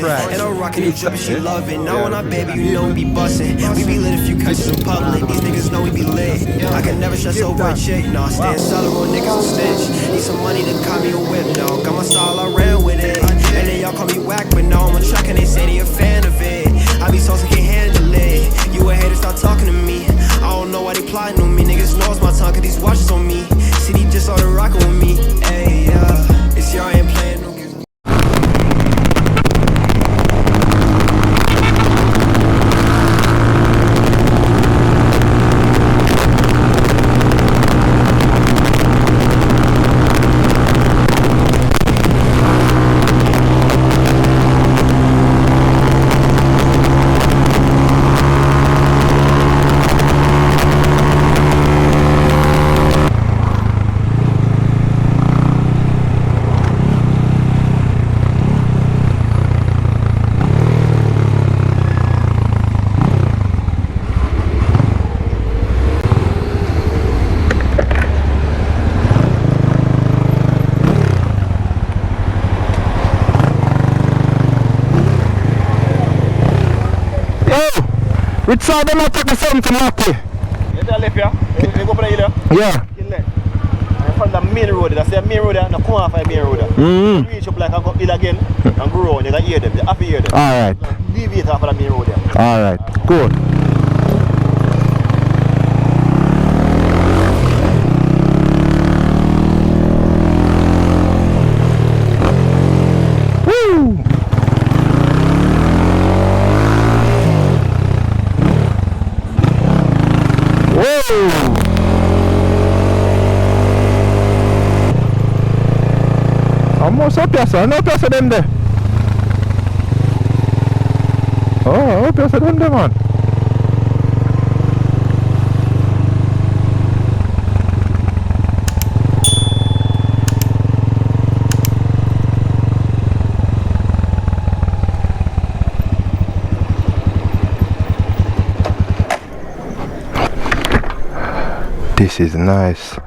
pride. And I'm rocking new drippin', she love it. Now when I baby, you know we be bustin'. We be lit if you catch us in public. These niggas know we be lit. I can never stress over a chick. Nah, stand solid, real niggas will snitch. Need some money to call me a whip, no. Got my style, I ran with it. And then y'all call me whack, but now I'm a track and they say they a fan of it. I be saucy, can't handle it. You a hater, stop talking to me. I don't know why they plotting on me. Niggas know it's my tongue, cause these watches on me. City just started rocking with me. Ayy, it's your ain't playing no games. Which side them not take the something to Macky? You to the left here? You go for the hill? Yeah. You left. And from the main road, that's the main road, and come off the main road. You reach up like and go hill again and go round, you can hear them, you have to hear them. Alright. Deviate off of the main road there. Alright, cool. Almost up here, sir. No place them there. Oh, up here, them there, man. This is nice.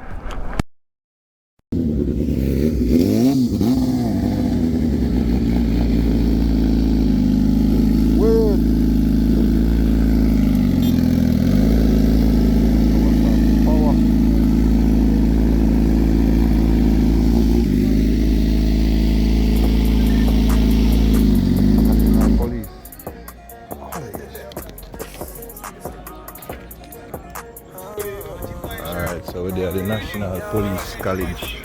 So we're there at the National Police College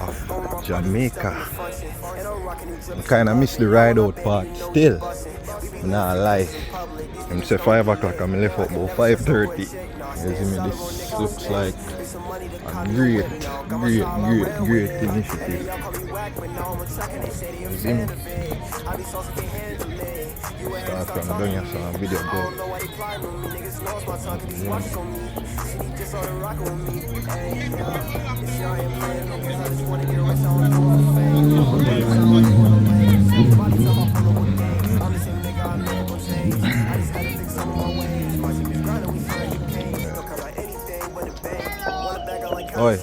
of Jamaica. I kind of miss the ride out part still. Nah, lie. I'm say 5 o'clock and I left out about 5:30. You see me, this looks like a great initiative. You see me? Start from down here, so a video go. Oi.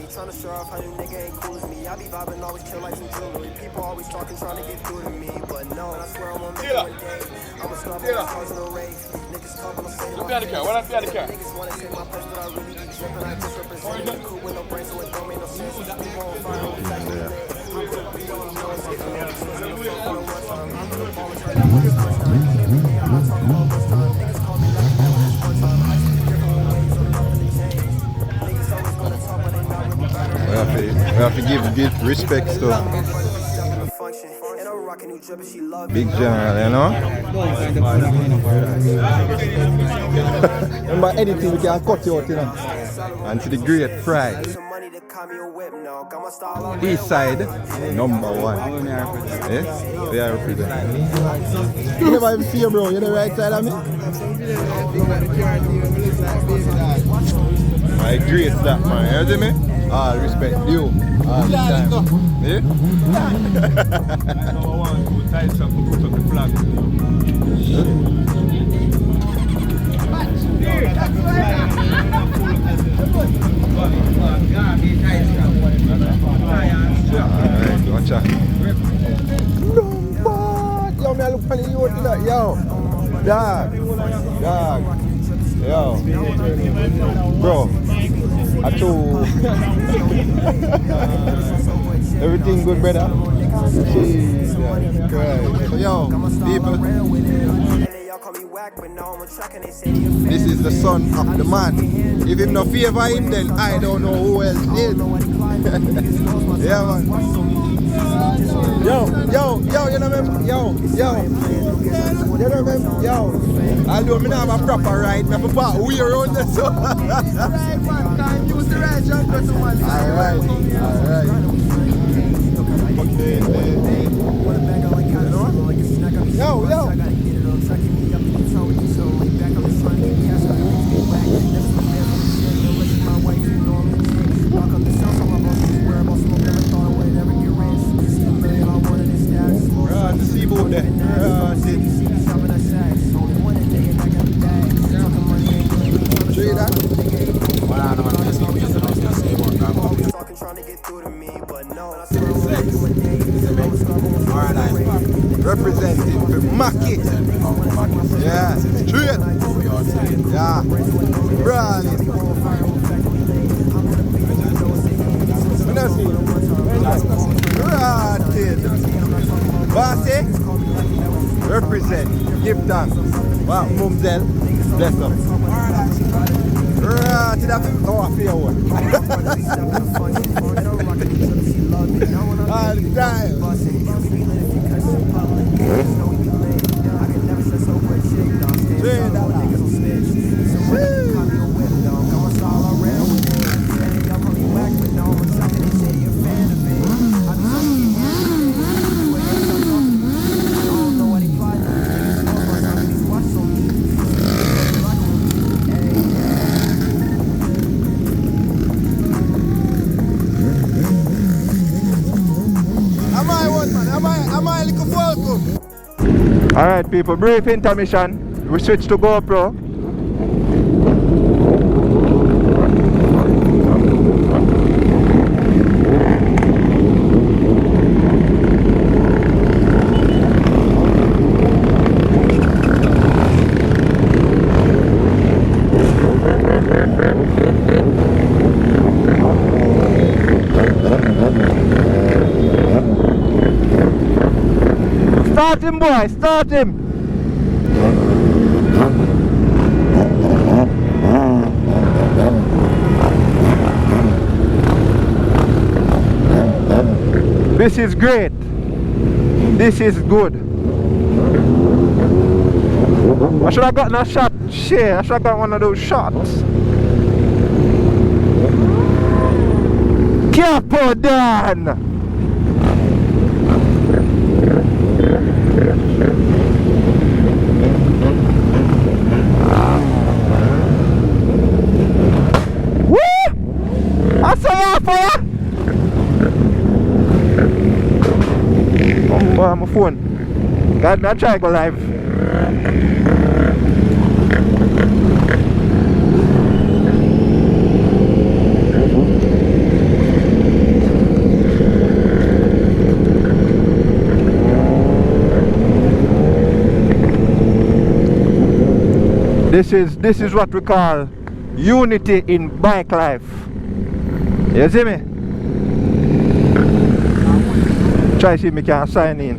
Trying to show off how you nigga ain't cool as me. I be vibing, always chill like some jewelry. People always talking, trying to get through to me. But no, I swear I'm gonna make it one day. I'm a star, but I'm causing a rave. Niggas talking, I'm saying my face. Niggas wanna take my place, but I really be tripping. I just represent the cool with no brain, so it don't make no sense. People won't find no facts. We have to give respects to Big General, you know? Remember anything we can cut you out, you know? And to the great pride. East side, #1. Yeah? We are representing. You never even see you, bro. You're the right side of me? I agree with that, man. You see me? All respect due. All the time. Eh? I want to tie some to put up the flag. Alright, watch out. Yo, me I look funny you to that. Yo. Dog. Yo. Bro. I told everything good, brother. Jesus Christ. So yo, people. This is the son of the man. If him no favor him, then I don't know who else is. Yeah, man. Yo, you know me? Yo. You know me? Yo. Although me not have a proper ride, me have a part we around the so. Use the right jump to one. Alright. Yo. The seaboat there. See that? Representing for Macky. Yeah, straight. Yeah, brilliant. Rotted. Bossy. Represent. Give thanks. Wow, Mumzel. Bless up. Rotted. Oh, I feel one. All the time. Alright people, brief intermission. We switch to GoPro. Start him, boy, start him. This is great. This is good. I should have gotten a shot. Shit, I should have got one of those shots. Careful, Dan. I saw fire! Oh, my phone. God, not try to go live. This is what we call unity in bike life. You see me? Try to see if I can sign in.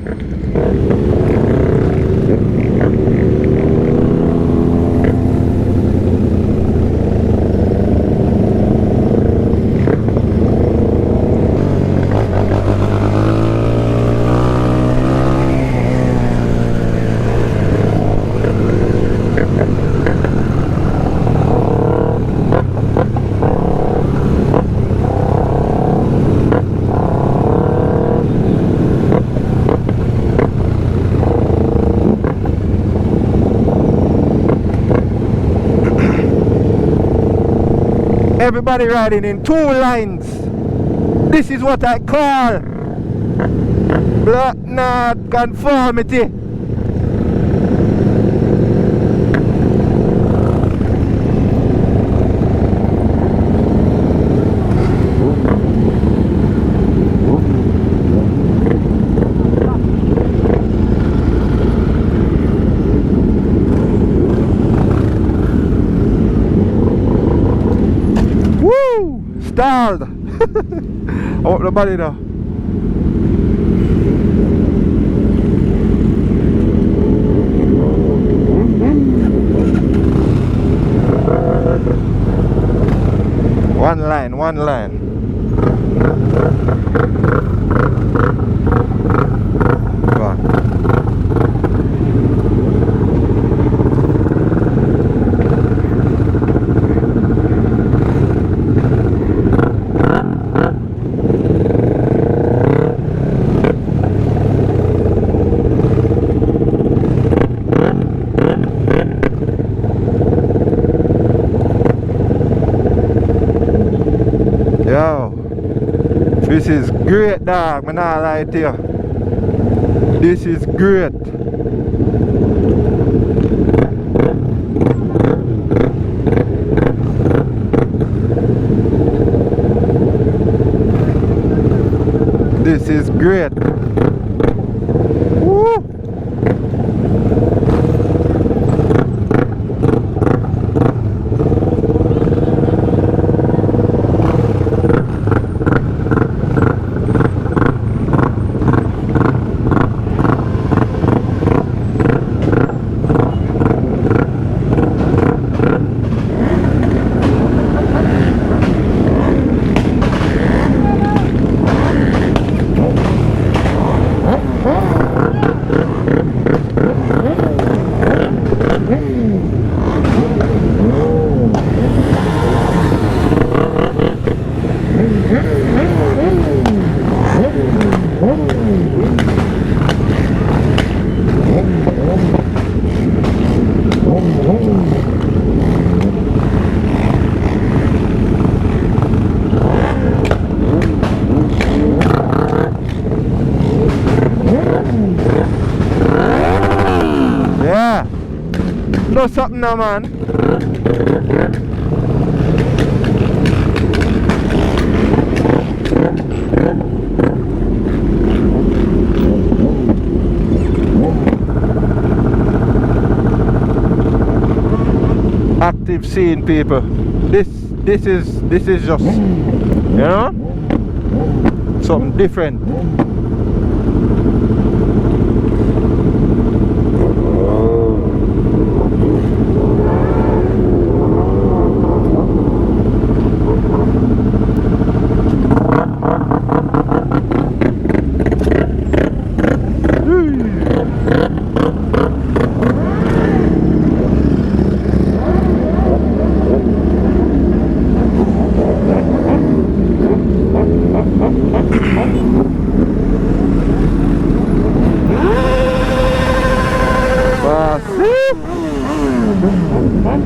Everybody riding in two lines. This is what I call black knot conformity. Stalled. I want the body now. One line. Go on. Yo, this is great, dog. I'm not lie to you. This is great. This is great. Woo. Do something now, man. Active scene, people. This is just, you know, something different.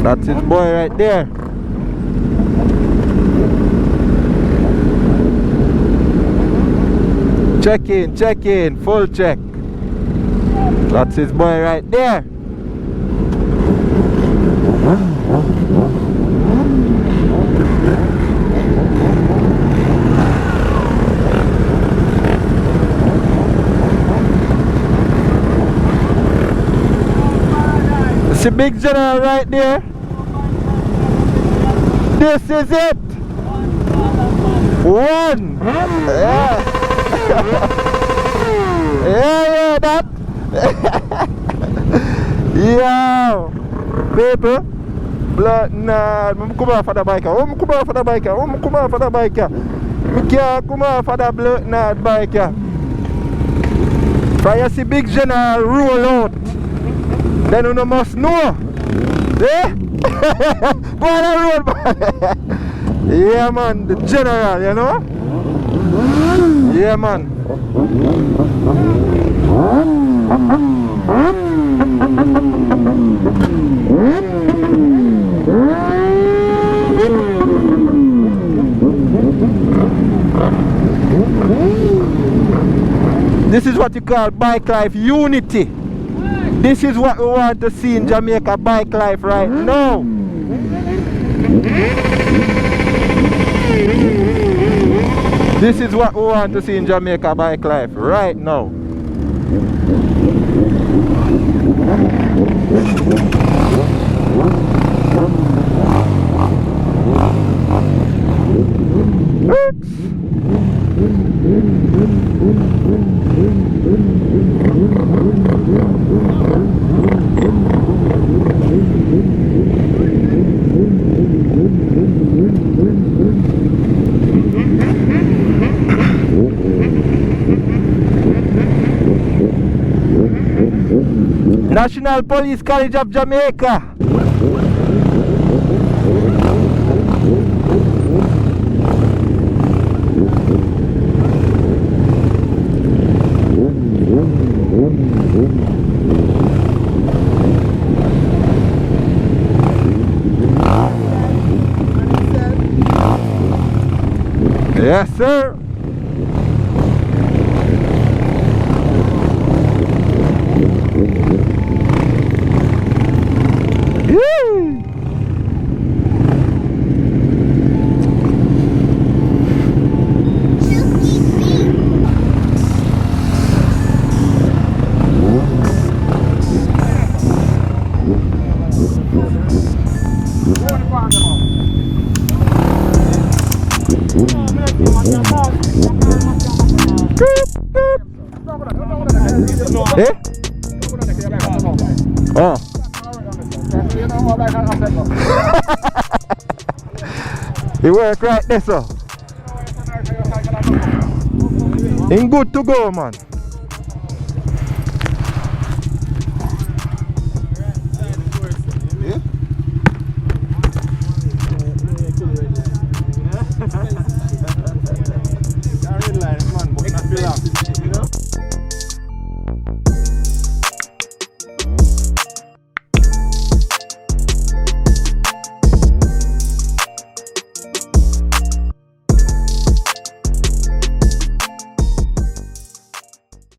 That's his boy right there. Check in, full check. That's his boy right there. It's a big general right there. This is it. One. Yeah. Yeah, that. Yo, people. Blood, nah. I'm come off for the bike. I'm come off for the bike. I'm come off for the bike. I can't come off for the blood, nah, bike. If you see big general roll out, then you must know. Eh? Go on the road, man. Yeah, man, the general, you know? Yeah, man. This is what you call bike life unity. This is what we want to see in Jamaica bike life right now. This is what we want to see in Jamaica bike life right now. National Police College of Jamaica. Yes, sir. Eh? Oh. You work right there, sir. In good to go, man.